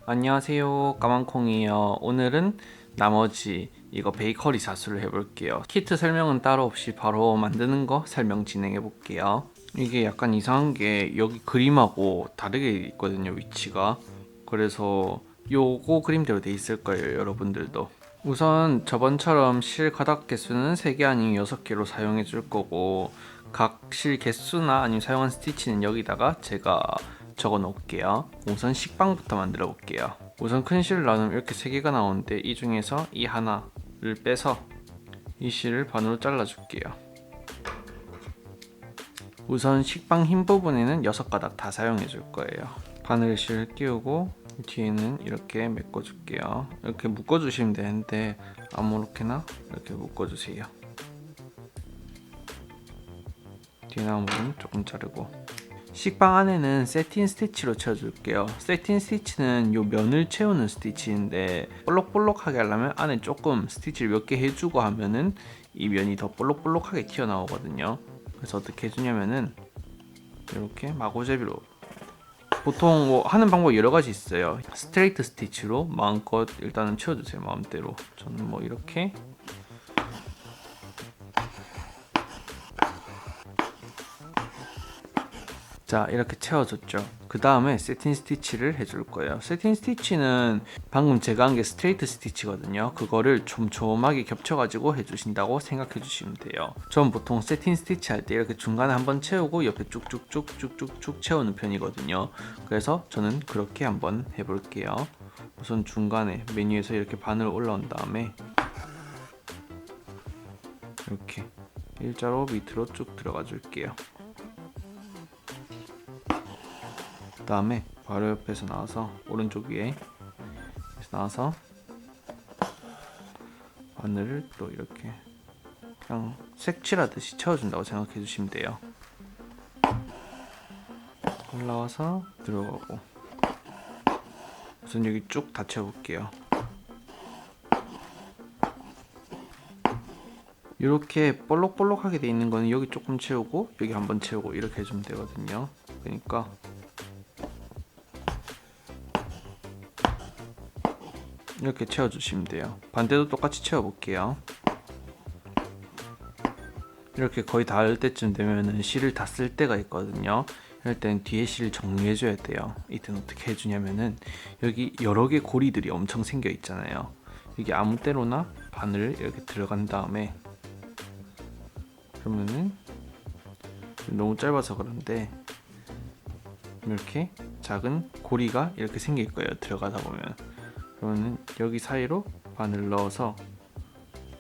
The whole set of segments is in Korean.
안녕하세요, 까만콩이에요. 오늘은 나머지 이거 베이커리 사수를 해볼게요. 키트 설명은 따로 없이 바로 만드는 거 설명 진행해 볼게요. 이게 약간 이상한 게 여기 그림하고 다르게 있거든요, 위치가. 그래서 요거 그림대로 돼 있을 거예요, 여러분들도. 우선 저번처럼 실 가닥 개수는 3개 아니면 6개로 사용해 줄 거고, 각 실 개수나 아니면 사용한 스티치는 여기다가 제가 적어 놓을게요. 우선 식빵부터 만들어 볼게요. 우선 큰 실을 나누면 이렇게 3개가 나오는데 이 중에서 이 하나를 빼서 이 실을 반으로 잘라 줄게요. 우선 식빵 흰 부분에는 6가닥 다 사용해 줄 거예요. 바늘 실을 끼우고 뒤에는 이렇게 메꿔 줄게요. 이렇게 묶어 주시면 되는데 아무렇게나 이렇게 묶어 주세요. 뒤에 나온 부분 조금 자르고, 식빵 안에는 세틴 스티치로 채워줄게요. 세틴 스티치는 요 면을 채우는 스티치인데 볼록볼록하게 하려면 안에 조금 스티치를 몇 개 해주고 하면은 이 면이 더 볼록볼록하게 튀어나오거든요. 그래서 어떻게 해주냐면은 이렇게 마구제비로, 보통 뭐 하는 방법이 여러 가지 있어요. 스트레이트 스티치로 마음껏 일단은 채워주세요, 마음대로. 저는 뭐 이렇게 자 이렇게 채워줬죠. 그 다음에 세틴 스티치를 해줄 거예요. 세틴 스티치는 방금 제가 한 게 스트레이트 스티치거든요. 그거를 촘촘하게 겹쳐가지고 해주신다고 생각해 주시면 돼요. 전 보통 세틴 스티치 할 때 이렇게 중간에 한번 채우고 옆에 쭉쭉쭉 채우는 편이거든요. 그래서 저는 그렇게 한번 해볼게요. 우선 중간에 메뉴에서 이렇게 바늘 올라온 다음에 이렇게 일자로 밑으로 쭉 들어가 줄게요. 그 다음에 바로 옆에서 나와서 오른쪽 위에 나와서 바늘을 또 이렇게 그냥 색칠하듯이 채워준다고 생각해 주시면 돼요. 올라와서 들어가고, 우선 여기 쭉 다 채워볼게요. 이렇게 볼록볼록하게 돼 있는 거는 여기 조금 채우고 여기 한번 채우고 이렇게 해주면 되거든요. 그러니까 이렇게 채워주시면 돼요. 반대도 똑같이 채워볼게요. 이렇게 거의 닿을 때쯤 되면은 실을 다 쓸 때가 있거든요. 이럴 땐 뒤에 실을 정리해줘야 돼요. 이때는 어떻게 해주냐면은 여기 여러 개 고리들이 엄청 생겨 있잖아요. 여기 아무 때로나 바늘 이렇게 들어간 다음에, 그러면은 너무 짧아서 그런데 이렇게 작은 고리가 이렇게 생길 거예요. 들어가다 보면. 그러면은 여기 사이로 바늘 넣어서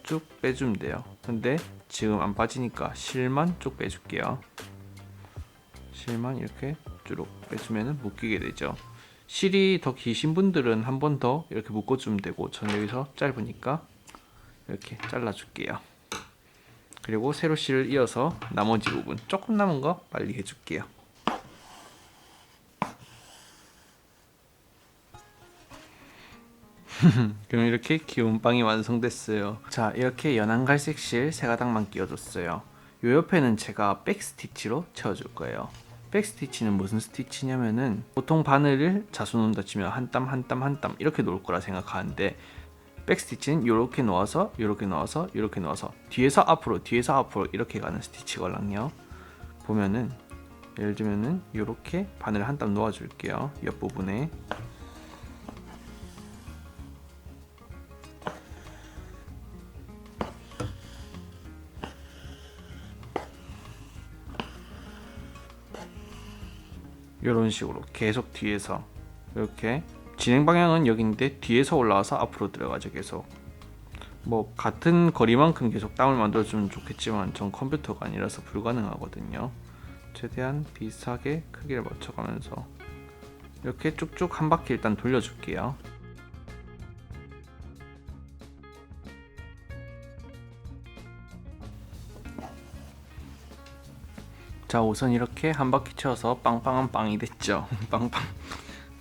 쭉 빼주면 돼요. 근데 지금 안 빠지니까 실만 쭉 빼줄게요. 실만 이렇게 쭉 빼주면 묶이게 되죠. 실이 더 기신 분들은 한 번 더 이렇게 묶어주면 되고, 저는 여기서 짧으니까 이렇게 잘라줄게요. 그리고 세로 실을 이어서 나머지 부분 조금 남은 거 빨리 해줄게요. 그럼 이렇게 귀여운 빵이 완성됐어요. 자, 이렇게 연한 갈색 실 3가닥만 끼워줬어요. 요 옆에는 제가 백스티치로 채워줄 거예요. 백스티치는 무슨 스티치냐면은 보통 바늘을 자수 놓는다 치면 한 땀 한 땀 한 땀 이렇게 놓을 거라 생각하는데, 백스티치는 이렇게 놓아서 이렇게 놓아서 이렇게 놓아서 뒤에서 앞으로 뒤에서 앞으로 이렇게 가는 스티치걸랑요. 보면은 예를 들면은 이렇게 바늘 한 땀 놓아줄게요. 옆부분에. 이런 식으로 계속 뒤에서 이렇게, 진행 방향은 여기인데 뒤에서 올라와서 앞으로 들어가죠. 계속 뭐 같은 거리만큼 계속 땀을 만들어주면 좋겠지만 전 컴퓨터가 아니라서 불가능하거든요. 최대한 비슷하게 크기를 맞춰가면서 이렇게 쭉쭉 한 바퀴 일단 돌려줄게요. 자, 우선 이렇게 한 바퀴 채워서 빵빵한 빵이 됐죠.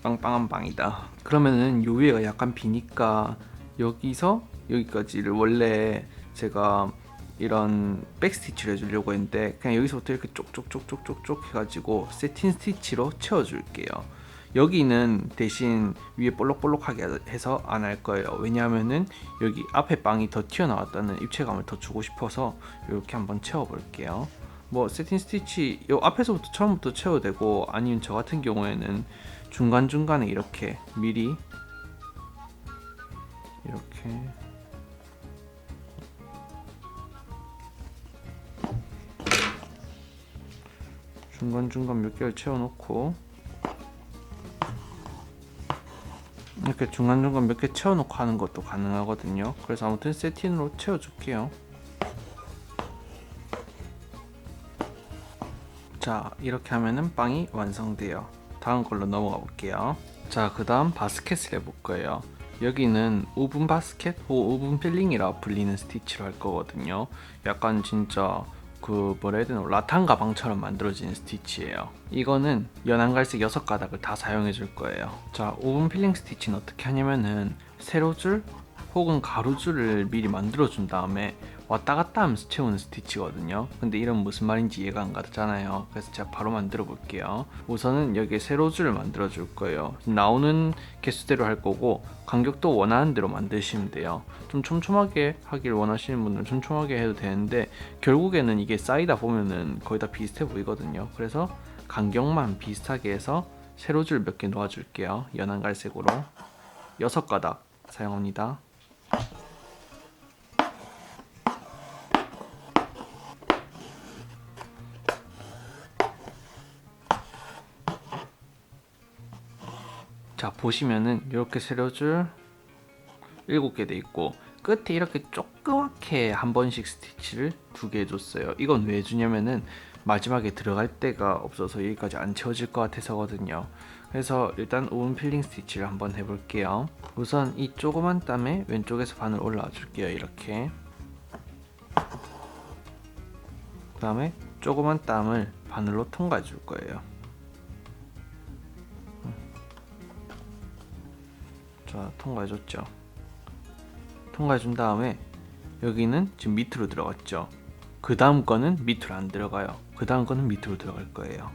빵빵한 빵이다. 그러면은 요 위에가 약간 비니까 여기서 여기까지를 원래 제가 이런 백스티치를 해주려고 했는데 그냥 여기서부터 이렇게 쪽쪽쪽쪽쪽쪽 해가지고 세틴 스티치로 채워줄게요. 여기는 대신 위에 볼록볼록하게 해서 안 할 거예요. 왜냐하면은 여기 앞에 빵이 더 튀어나왔다는 입체감을 더 주고 싶어서 이렇게 한번 채워볼게요. 뭐 세팅 스티치 요 앞에서부터 처음부터 채워도 되고, 아니면 저 같은 경우에는 중간중간에 이렇게 미리 이렇게 중간중간 몇 개를 채워놓고, 이렇게 중간중간 몇 개 채워놓고 하는 것도 가능하거든요. 그래서 아무튼 세팅으로 채워줄게요. 자, 이렇게 하면은 빵이 완성돼요. 다음 걸로 넘어가 볼게요. 자, 그 다음 바스켓을 해볼 거예요. 여기는 오븐 바스켓 혹은 오븐 필링이라 불리는 스티치로 할 거거든요. 약간 진짜 그 뭐라 해야 되나, 라탄 가방처럼 만들어진 스티치예요. 이거는 연한 갈색 6가닥을 다 사용해 줄 거예요. 자, 오븐 필링 스티치는 어떻게 하냐면은 세로줄 혹은 가로줄을 미리 만들어 준 다음에 왔다 갔다 하면서 채우는 스티치거든요. 근데 이런 무슨 말인지 이해가 안 가잖아요. 그래서 제가 바로 만들어 볼게요. 우선은 여기에 세로줄을 만들어 줄 거예요. 나오는 개수대로 할 거고, 간격도 원하는 대로 만드시면 돼요. 좀 촘촘하게 하길 원하시는 분들은 촘촘하게 해도 되는데, 결국에는 이게 쌓이다 보면은 거의 다 비슷해 보이거든요. 그래서 간격만 비슷하게 해서 세로줄 몇 개 놓아 줄게요. 연한 갈색으로 6가닥 사용합니다. 자, 보시면은 이렇게 세로줄 7개 돼 있고, 끝에 이렇게 조그맣게 한 번씩 스티치를 2개 해줬어요. 이건 왜 주냐면은 마지막에 들어갈 데가 없어서 여기까지 안 채워질 것 같아서거든요. 그래서 일단 오븐 필링 스티치를 한번 해볼게요. 우선 이 조그만 땀에 왼쪽에서 반을 올라와 줄게요. 이렇게. 그 다음에 조그만 땀을 바늘로 통과해 줄 거예요. 자, 통과해줬죠. 통과해준 다음에 여기는 지금 밑으로 들어갔죠. 그 다음 거는 밑으로 안 들어가요. 그 다음 거는 밑으로 들어갈 거예요.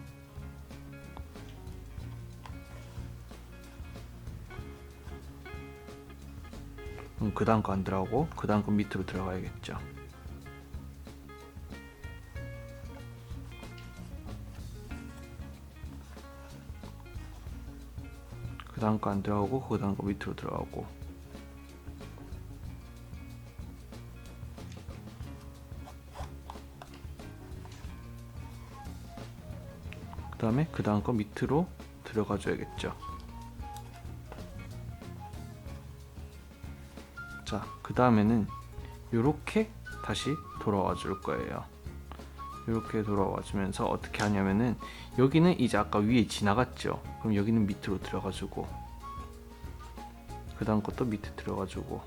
그 다음 거 안 들어가고 그 다음 거 밑으로 들어가야겠죠. 그 다음 거 안 들어가고 그 다음 거 밑으로 들어가고, 그 다음에 그 다음 거 밑으로 들어가 줘야겠죠. 자, 그 다음에는 이렇게 다시 돌아와 줄 거예요. 이렇게 돌아와 주면서 어떻게 하냐면은, 여기는 이제 아까 위에 지나갔죠. 그럼 여기는 밑으로 들어가 주고, 그 다음 것도 밑에 들어가 주고,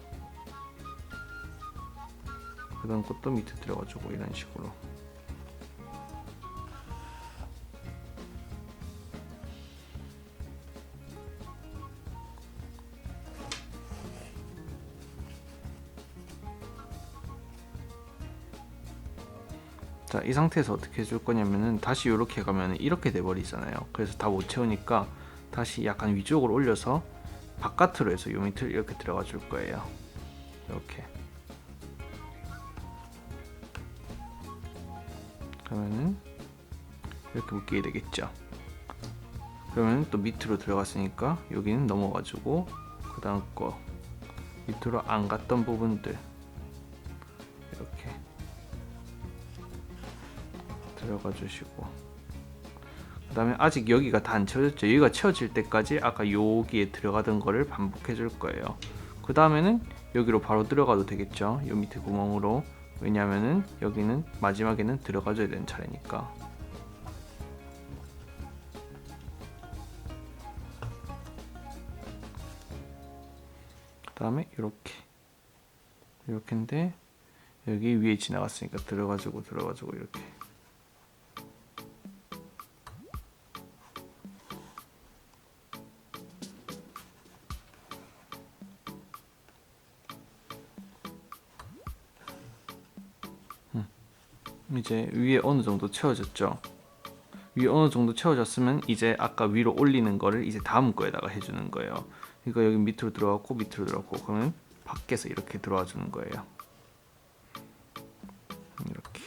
그 다음 것도 밑에 들어가 주고, 이런 식으로. 자, 이 상태에서 어떻게 해줄 거냐면은, 다시 이렇게 가면 이렇게 돼버리잖아요. 그래서 다 못 채우니까 다시 약간 위쪽으로 올려서 바깥으로 해서 요 밑을 이렇게 들어가 줄 거예요. 이렇게. 그러면은 이렇게 묶이게 되겠죠. 그러면 또 밑으로 들어갔으니까 여기는 넘어가지고, 그 다음 거 밑으로 안 갔던 부분들 이렇게 들어가 주시고, 그 다음에 아직 여기가 다 안 채워졌죠. 여기가 채워질 때까지 아까 여기에 들어가던 거를 반복해 줄 거예요. 그 다음에는 여기로 바로 들어가도 되겠죠. 요 밑에 구멍으로. 왜냐면은 여기는 마지막에는 들어가줘야 되는 차례니까. 그 다음에 이렇게인데 여기 위에 지나갔으니까 들어가지고 이렇게. 이제 위에 어느 정도 채워졌죠. 위 어느 정도 채워졌으면 이제 아까 위로 올리는 거를 이제 다음 거에다가 해주는 거예요. 그러니까 여기 밑으로 들어갔고 밑으로 들어갔고 그러면 밖에서 이렇게 들어와 주는 거예요. 이렇게.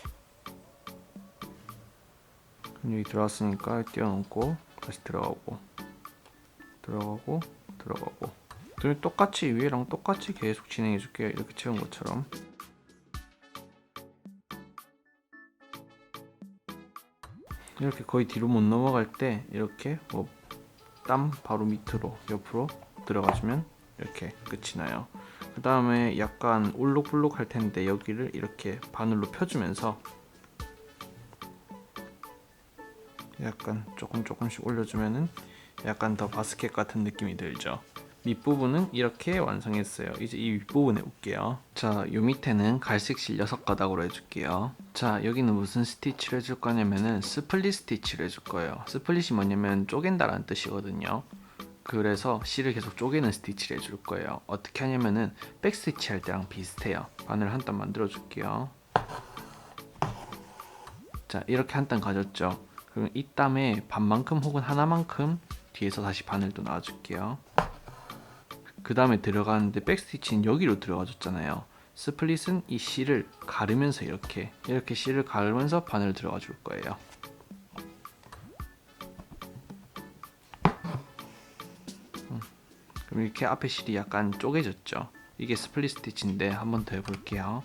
여기 들어왔으니까 띄워놓고 다시 들어가고 들어가고 들어가고. 똑같이 위에랑 똑같이 계속 진행해 줄게요. 이렇게 채운 것처럼. 이렇게 거의 뒤로 못 넘어갈 때 이렇게 땀 바로 밑으로 옆으로 들어가주면 이렇게 끝이 나요. 그 다음에 약간 울룩불룩 할 텐데 여기를 이렇게 바늘로 펴주면서 약간 조금씩 올려주면은 약간 더 바스켓 같은 느낌이 들죠. 밑부분은 이렇게 완성했어요. 이제 이 윗부분에 올게요. 자, 요 밑에는 갈색실 6가닥으로 해줄게요. 자, 여기는 무슨 스티치를 해줄 거냐면은 스플릿 스티치를 해줄 거예요. 스플릿이 뭐냐면 쪼갠다라는 뜻이거든요. 그래서 실을 계속 쪼개는 스티치를 해줄 거예요. 어떻게 하냐면은 백 스티치 할 때랑 비슷해요. 바늘 한 단 만들어 줄게요. 자, 이렇게 한 단 가졌죠. 그럼 이 땀에 반만큼 혹은 하나만큼 뒤에서 다시 바늘도 놔줄게요. 그 다음에 들어가는데 백스티치는 여기로 들어가줬잖아요. 스플릿은 이 실을 가르면서 이렇게 실을 가르면서 바늘 들어가 줄 거예요. 그럼 이렇게 앞에 실이 약간 쪼개졌죠. 이게 스플릿 스티치인데 한 번 더 해볼게요.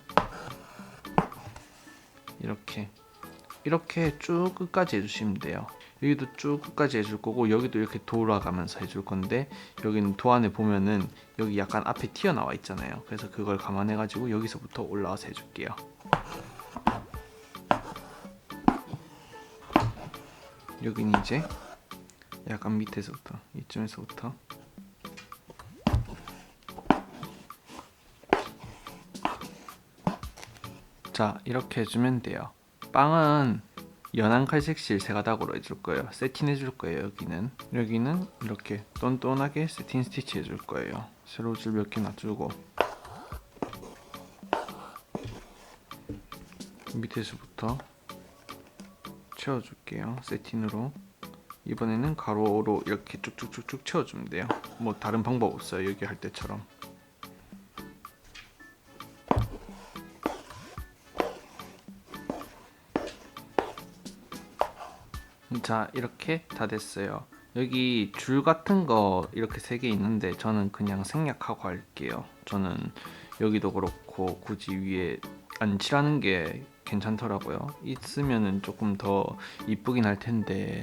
이렇게 쭉 끝까지 해주시면 돼요. 여기도 쭉 끝까지 해줄 거고 여기도 이렇게 돌아가면서 해줄 건데 여기는 도안에 보면은 여기 약간 앞에 튀어나와 있잖아요. 그래서 그걸 감안해 가지고 여기서부터 올라와서 해줄게요. 여기는 이제 약간 밑에서부터 이쯤에서부터 자, 이렇게 해주면 돼요. 빵은 연한 칼색실 3가닥으로 해줄 거예요. 세팅 해줄 거예요. 여기는 이렇게 똔똔하게 세팅 스티치 해줄 거예요. 세로줄 몇 개 놔주고 밑에서부터 채워줄게요. 세팅으로. 이번에는 가로로 이렇게 쭉쭉쭉쭉 채워주면 돼요. 뭐 다른 방법 없어요. 여기 할 때처럼. 자, 이렇게 다 됐어요. 여기 줄 같은 거 이렇게 3개 있는데 저는 그냥 생략하고 할게요. 저는 여기도 그렇고 굳이 위에 안 칠하는 게 괜찮더라고요. 있으면은 조금 더 이쁘긴 할 텐데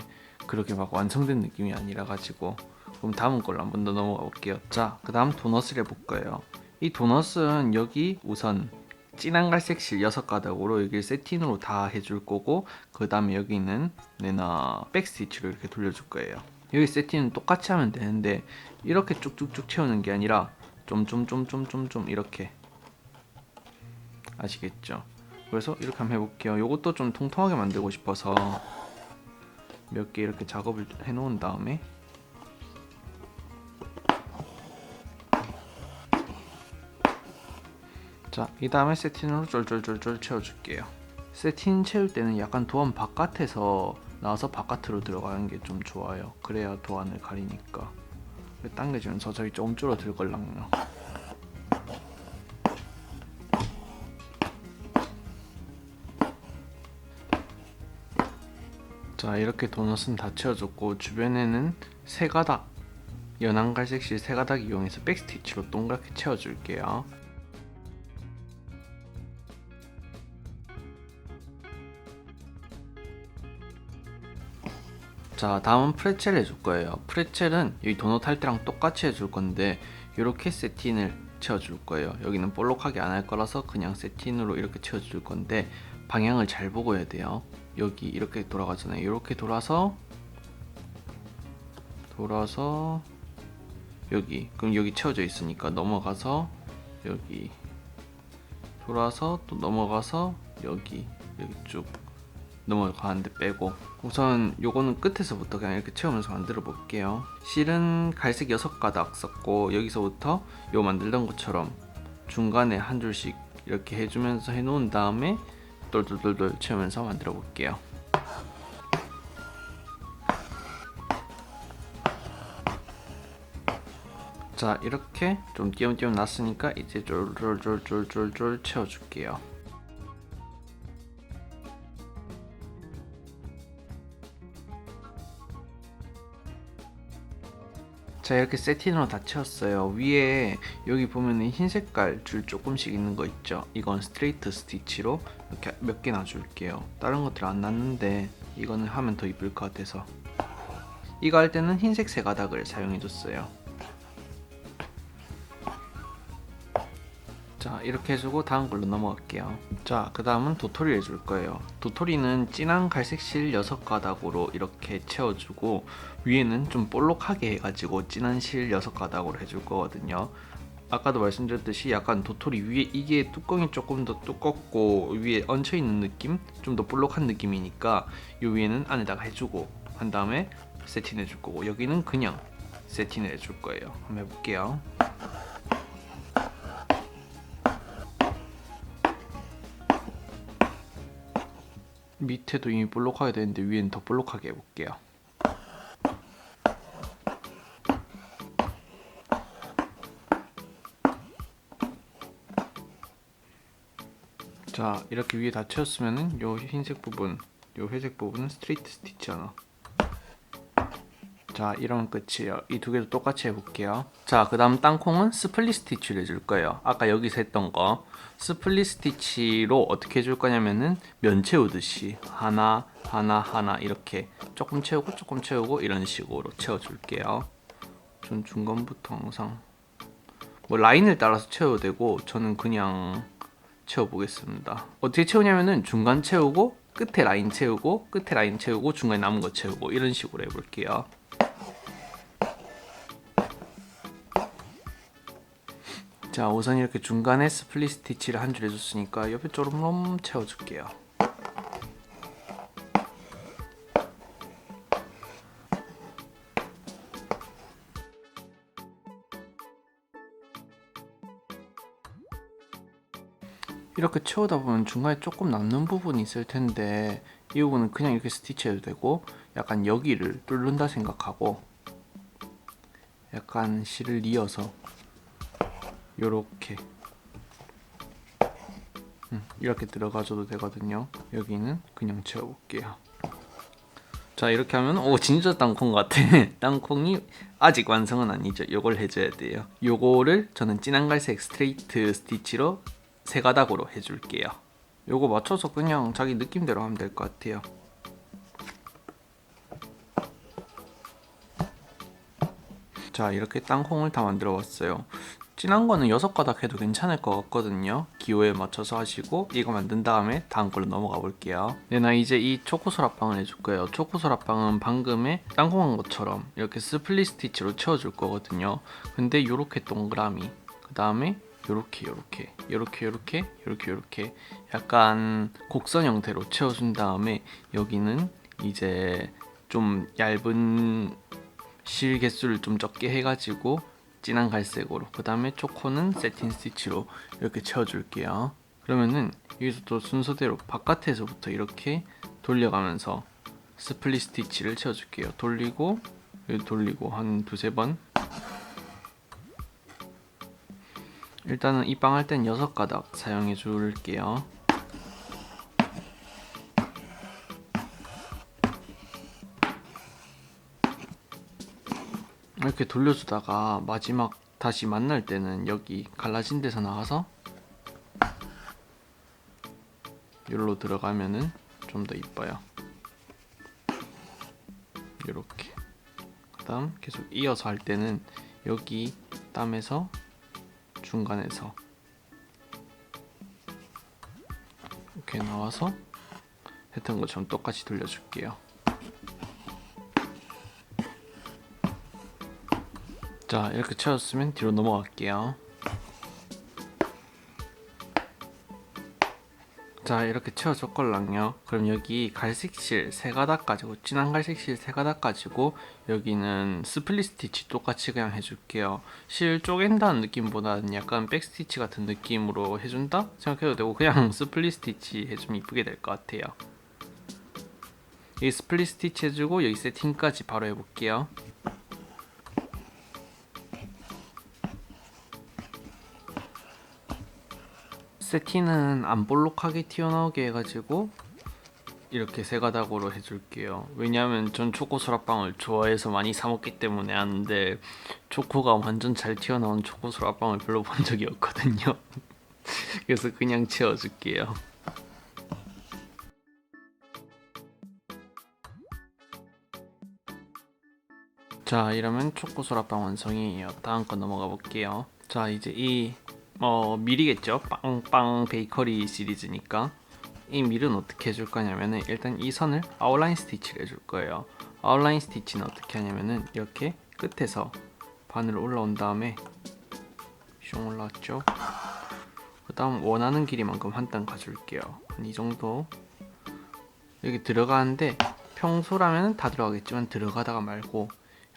그렇게 막 완성된 느낌이 아니라 가지고. 그럼 다음 걸로 한 번 더 넘어가 볼게요. 자, 그 다음 도넛을 해볼 거예요. 이 도넛은 여기 우선 진한 갈색 실 6가닥으로 여기 세팅으로 다 해줄 거고 그 다음에 여기는 내나 백스티치로 이렇게 돌려줄 거예요. 여기 세팅은 똑같이 하면 되는데 이렇게 쭉쭉쭉 채우는 게 아니라 좀 이렇게, 아시겠죠? 그래서 이렇게 한번 해볼게요. 요것도 좀 통통하게 만들고 싶어서 몇 개 이렇게 작업을 해놓은 다음에 자, 이 다음에 세팅으로 쫄쫄쫄쫄 채워줄게요. 세팅 채울 때는 약간 도안 바깥에서 나와서 바깥으로 들어가는 게 좀 좋아요. 그래야 도안을 가리니까. 당겨지면서 저기 좀 줄어들걸랑요. 자, 이렇게 도넛은 다 채워줬고 주변에는 3가닥 연한 갈색실 3가닥 이용해서 백스티치로 동그랗게 채워줄게요. 자, 다음은 프레첼 해줄 거예요. 프레첼은 여기 도넛 할 때랑 똑같이 해줄 건데 이렇게 세팅을 채워줄 거예요. 여기는 볼록하게 안 할 거라서 그냥 세팅으로 이렇게 채워줄 건데 방향을 잘 보고 해야 돼요. 여기 이렇게 돌아가잖아요. 이렇게 돌아서 여기, 그럼 여기 채워져 있으니까 넘어가서 여기 돌아서 또 넘어가서 여기 쭉 넘어가는데 빼고, 우선 요거는 끝에서부터 그냥 이렇게 채우면서 만들어 볼게요. 실은 갈색 6가닥 썼고 여기서부터 요 만들던 것처럼 중간에 한 줄씩 이렇게 해주면서 해놓은 다음에 돌돌돌돌 채우면서 만들어 볼게요. 자, 이렇게 좀 띄엄띄엄 났으니까 이제 쫄쫄쫄쫄쫄쫄 채워줄게요. 자, 이렇게 세팅으로 다 채웠어요. 위에 여기 보면은 흰 색깔 줄 조금씩 있는 거 있죠? 이건 스트레이트 스티치로 이렇게 몇 개 놔줄게요. 다른 것들 안 놨는데 이거는 하면 더 이쁠 것 같아서 이거 할 때는 흰색 세 가닥을 사용해줬어요. 자, 이렇게 해주고 다음 걸로 넘어갈게요. 자, 그 다음은 도토리 해줄 거예요. 도토리는 진한 갈색 실 6가닥으로 이렇게 채워주고 위에는 좀 볼록하게 해가지고 진한 실 6가닥으로 해줄 거거든요. 아까도 말씀드렸듯이 약간 도토리 위에 이게 뚜껑이 조금 더 두껍고 위에 얹혀있는 느낌? 좀 더 볼록한 느낌이니까 이 위에는 안에다가 해주고 한 다음에 세팅해 줄 거고 여기는 그냥 세팅을 해줄 거예요. 한번 해볼게요. 밑에도 이미 볼록하게 되는데 위에는 더 볼록하게 해볼게요. 자, 이렇게 위에 다 채웠으면은 요 흰색 부분, 요 회색 부분은 스트레이트 스티치 하나. 자, 이러면 끝이에요. 이 두 개도 똑같이 해볼게요. 자, 그 다음 땅콩은 스플릿 스티치를 해줄 거예요. 아까 여기서 했던 거 스플릿 스티치로 어떻게 해줄 거냐면은 면 채우듯이 하나 하나 하나 이렇게 조금 채우고 이런 식으로 채워줄게요. 전 중간부터 항상 뭐 라인을 따라서 채워도 되고 저는 그냥 채워보겠습니다. 어떻게 채우냐면은 중간 채우고 끝에 라인 채우고 끝에 라인 채우고 중간에 남은 거 채우고 이런 식으로 해볼게요. 자, 우선 이렇게 중간에 스플릿 스티치를 한 줄 해줬으니까 옆에 조금 채워줄게요. 이렇게 채우다 보면 중간에 조금 남는 부분이 있을 텐데 이 부분은 그냥 이렇게 스티치해도 되고 약간 여기를 뚫는다 생각하고 약간 실을 이어서 요렇게 이렇게 들어가줘도 되거든요. 여기는 그냥 채워볼게요. 자, 이렇게 하면 오 진짜 땅콩 같아. 땅콩이 아직 완성은 아니죠. 요걸 해줘야 돼요. 요거를 저는 진한 갈색 스트레이트 스티치로 세 가닥으로 해줄게요. 요거 맞춰서 그냥 자기 느낌대로 하면 될 것 같아요. 자, 이렇게 땅콩을 다 만들어 봤어요. 진한 거는 6가닥 해도 괜찮을 것 같거든요. 기호에 맞춰서 하시고 이거 만든 다음에 다음 걸로 넘어가 볼게요. 네, 나 이제 이 초코소라빵을 해줄 거예요. 초코소라빵은 방금에 땅콩한 것처럼 이렇게 스플릿 스티치로 채워줄 거거든요. 근데 이렇게 동그라미, 그 다음에 요렇게 약간 곡선 형태로 채워준 다음에 여기는 이제 좀 얇은 실 개수를 좀 적게 해가지고 진한 갈색으로 그 다음에 초코는 세틴 스티치로 이렇게 채워줄게요. 그러면은 여기서 또 순서대로 바깥에서부터 이렇게 돌려가면서 스플릿 스티치를 채워줄게요. 돌리고 한 두세 번. 일단은 이 빵 할 땐 6가닥 사용해 줄게요. 이렇게 돌려주다가 마지막 다시 만날 때는 여기 갈라진 데서 나와서 여기로 들어가면은 좀 더 이뻐요. 이렇게. 그 다음 계속 이어서 할 때는 여기 땀에서 중간에서 이렇게 나와서 했던 것처럼 똑같이 돌려줄게요. 자, 이렇게 채웠으면 뒤로 넘어갈게요. 자, 이렇게 채워줬걸랑요. 그럼 여기 갈색실 3가닥 가지고 진한 갈색실 3가닥 가지고 여기는 스플릿 스티치 똑같이 그냥 해줄게요. 실 쪼갠다는 느낌보다는 약간 백스티치 같은 느낌으로 해준다 생각해도 되고 그냥 스플릿 스티치 해주면 이쁘게 될 것 같아요. 여기 스플릿 스티치 해주고 여기 세팅까지 바로 해볼게요. 세틴은 안 볼록하게 튀어나오게 해가지고 이렇게 세 가닥으로 해줄게요. 왜냐하면 전 초코 소라빵을 좋아해서 많이 사 먹기 때문에 아는데 초코가 완전 잘 튀어나온 초코 소라빵을 별로 본 적이 없거든요. 그래서 그냥 채워줄게요. 자, 이러면 초코 소라빵 완성이에요. 다음 거 넘어가 볼게요. 자, 이제 이 밀이겠죠? 빵빵 베이커리 시리즈니까 이 밀은 어떻게 해줄 거냐면은 일단 이 선을 아웃라인 스티치를 해줄 거예요. 아웃라인 스티치는 어떻게 하냐면은 이렇게 끝에서 바늘 올라온 다음에 슝 올라왔죠? 그 다음 원하는 길이만큼 한 단 가줄게요. 한 이 정도. 여기 들어가는데 평소라면 다 들어가겠지만 들어가다가 말고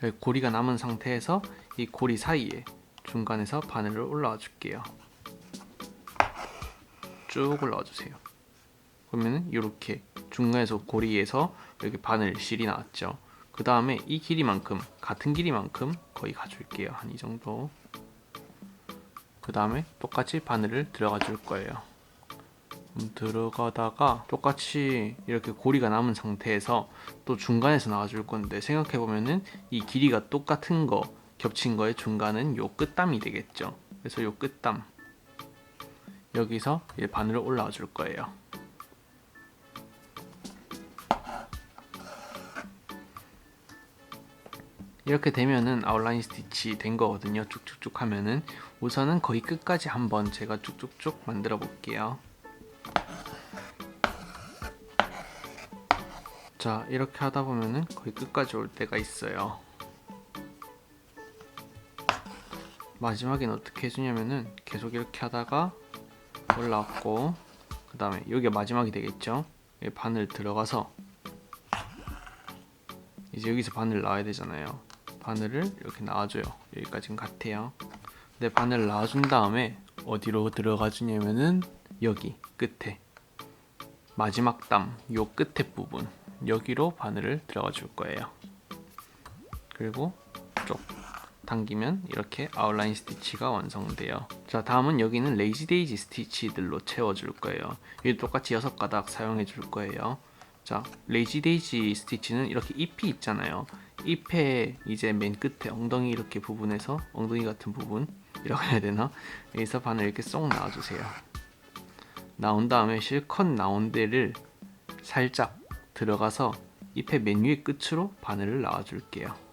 여기 고리가 남은 상태에서 이 고리 사이에 중간에서 바늘을 올라와 줄게요. 쭉 올라와 주세요. 그러면은 이렇게 중간에서 고리에서 여기 바늘 실이 나왔죠. 그 다음에 이 길이만큼 같은 길이만큼 거의 가줄게요. 한 이 정도. 그 다음에 똑같이 바늘을 들어가 줄 거예요. 들어가다가 똑같이 이렇게 고리가 남은 상태에서 또 중간에서 나와줄 건데 생각해보면은 이 길이가 똑같은 거 겹친 거의 중간은 요 끝담이 되겠죠. 그래서 요 끝담 여기서 바늘을 올라와 줄 거예요. 이렇게 되면은 아웃라인 스티치 된 거거든요. 쭉쭉쭉 하면은 우선은 거의 끝까지 한번 제가 쭉쭉쭉 만들어 볼게요. 자, 이렇게 하다 보면은 거의 끝까지 올 때가 있어요. 마지막엔 어떻게 해주냐면은 계속 이렇게 하다가 올라왔고 그 다음에 여기가 마지막이 되겠죠. 여기 바늘 들어가서 이제 여기서 바늘 나와야 되잖아요. 바늘을 이렇게 나와줘요. 여기까지는 같아요. 근데 바늘을 나와준 다음에 어디로 들어가 주냐면은 여기 끝에 마지막 땀 요 끝에 부분 여기로 바늘을 들어가 줄 거예요. 그리고 쭉 당기면 이렇게 아웃라인 스티치가 완성돼요. 자, 다음은 여기는 레이지 데이지 스티치들로 채워줄 거예요. 여기 똑같이 6가닥 사용해 줄 거예요. 자, 레이지 데이지 스티치는 이렇게 잎이 있잖아요. 잎에 이제 맨 끝에 엉덩이 이렇게 부분에서 엉덩이 같은 부분 이라고 해야 되나? 여기서 바늘 이렇게 쏙 나와주세요. 나온 다음에 실컷 나온 데를 살짝 들어가서 잎의 맨 위에 끝으로 바늘을 나와줄게요.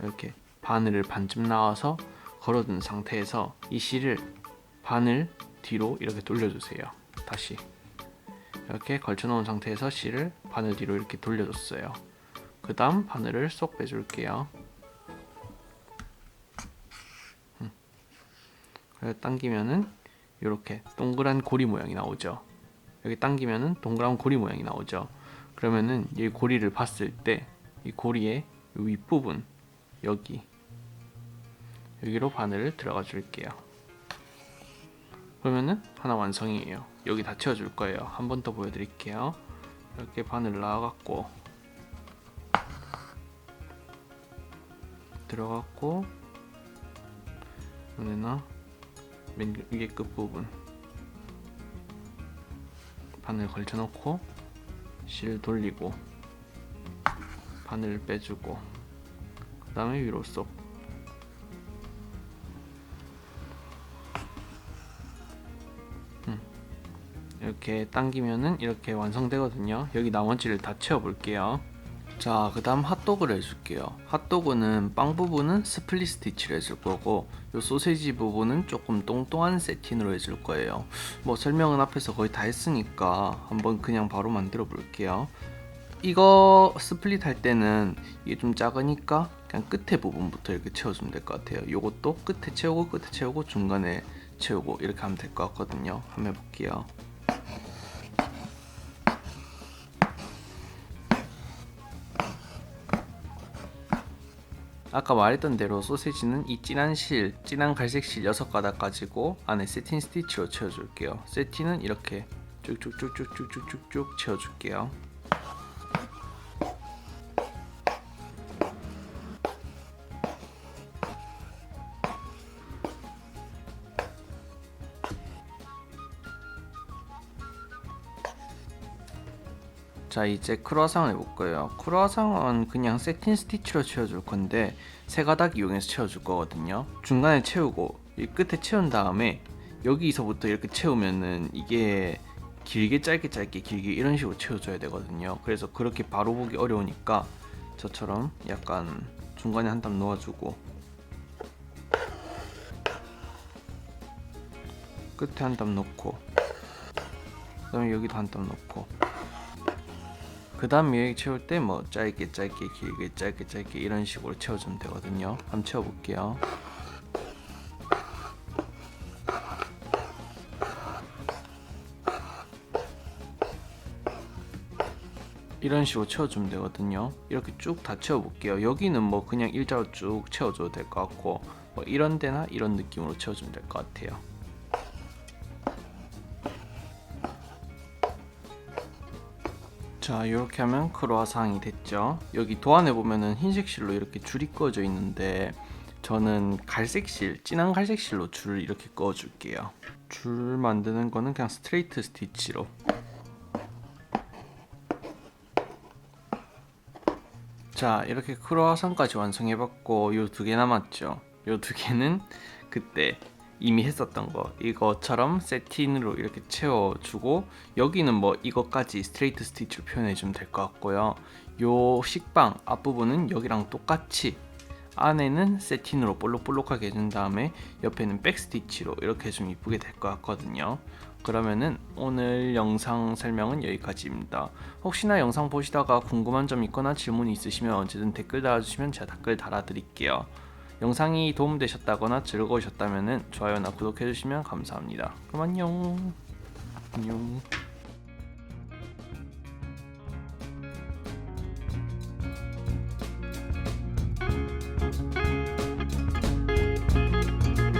이렇게 바늘을 반쯤 나와서 걸어둔 상태에서 이 실을 바늘 뒤로 이렇게 돌려주세요. 다시 이렇게 걸쳐놓은 상태에서 실을 바늘 뒤로 이렇게 돌려줬어요. 그 다음 바늘을 쏙 빼줄게요. 그래서 당기면은 이렇게 동그란 고리 모양이 나오죠. 여기 당기면은 동그란 고리 모양이 나오죠. 그러면은 이 고리를 봤을 때 이 고리의 윗부분 여기로 바늘을 들어가 줄게요. 그러면은 하나 완성이에요. 여기 다 채워줄 거예요. 한 번 더 보여드릴게요. 이렇게 바늘 나와갖고 들어갔고 여기나 맨 위에 끝부분 바늘 걸쳐놓고 실 돌리고 바늘 빼주고 그 다음에 위로 쏙 이렇게 당기면은 이렇게 완성되거든요. 여기 나머지를 다 채워볼게요. 자, 그 다음 핫도그를 해줄게요. 핫도그는 빵 부분은 스플릿 스티치를 해줄 거고 요 소세지 부분은 조금 똥똥한 세틴으로 해줄 거예요. 뭐 설명은 앞에서 거의 다 했으니까 한번 그냥 바로 만들어 볼게요. 이거 스플릿 할 때는 이게 좀 작으니까 그냥 끝에 부분부터 이렇게 채워주면 될 것 같아요. 요것도 끝에 채우고 중간에 채우고 이렇게 하면 될 것 같거든요. 한번 해볼게요. 아까 말했던 대로 소세지는 이 진한 갈색 실 6가닥 가지고 안에 세틴 스티치로 채워줄게요. 세틴은 이렇게 쭉쭉쭉쭉쭉쭉쭉 채워줄게요. 자, 이제 크루아상을 해볼 거예요. 크루아상은 그냥 세틴 스티치로 채워줄 건데 세 가닥 이용해서 채워줄 거거든요. 중간에 채우고 이 끝에 채운 다음에 여기서부터 이렇게 채우면은 이게 길게 짧게 길게 이런 식으로 채워줘야 되거든요. 그래서 그렇게 바로 보기 어려우니까 저처럼 약간 중간에 한 땀 놓아주고 끝에 한 땀 놓고 그 다음에 여기도 한 땀 놓고 그 다음에 여기 채울 때 뭐 짧게 길게 짧게 이런 식으로 채워주면 되거든요. 한번 채워볼게요. 이런 식으로 채워주면 되거든요. 이렇게 쭉 다 채워볼게요. 여기는 뭐 그냥 일자로 쭉 채워줘도 될 것 같고 뭐 이런 데나 이런 느낌으로 채워주면 될 것 같아요. 자, 이렇게 하면 크루아상이 됐죠. 여기 도안에 보면은 흰색 실로 이렇게 줄이 그어져 있는데 저는 갈색 실, 진한 갈색 실로 줄을 이렇게 그어 줄게요. 줄 만드는 거는 그냥 스트레이트 스티치로. 자, 이렇게 크루아상까지 완성해봤고 요 두 개 남았죠. 요 두 개는 그때 이미 했었던 거 이것처럼 세틴으로 이렇게 채워주고 여기는 뭐 이것까지 스트레이트 스티치로 표현해주면 될 것 같고요. 요 식빵 앞부분은 여기랑 똑같이 안에는 세틴으로 볼록볼록하게 해준 다음에 옆에는 백 스티치로 이렇게 해주면 이쁘게 될 것 같거든요. 그러면은 오늘 영상 설명은 여기까지입니다. 혹시나 영상 보시다가 궁금한 점 있거나 질문이 있으시면 언제든 댓글 달아주시면 제가 댓글 달아드릴게요. 영상이 도움되셨다거나 즐거우셨다면 좋아요나 구독해주시면 감사합니다. 그럼 안녕.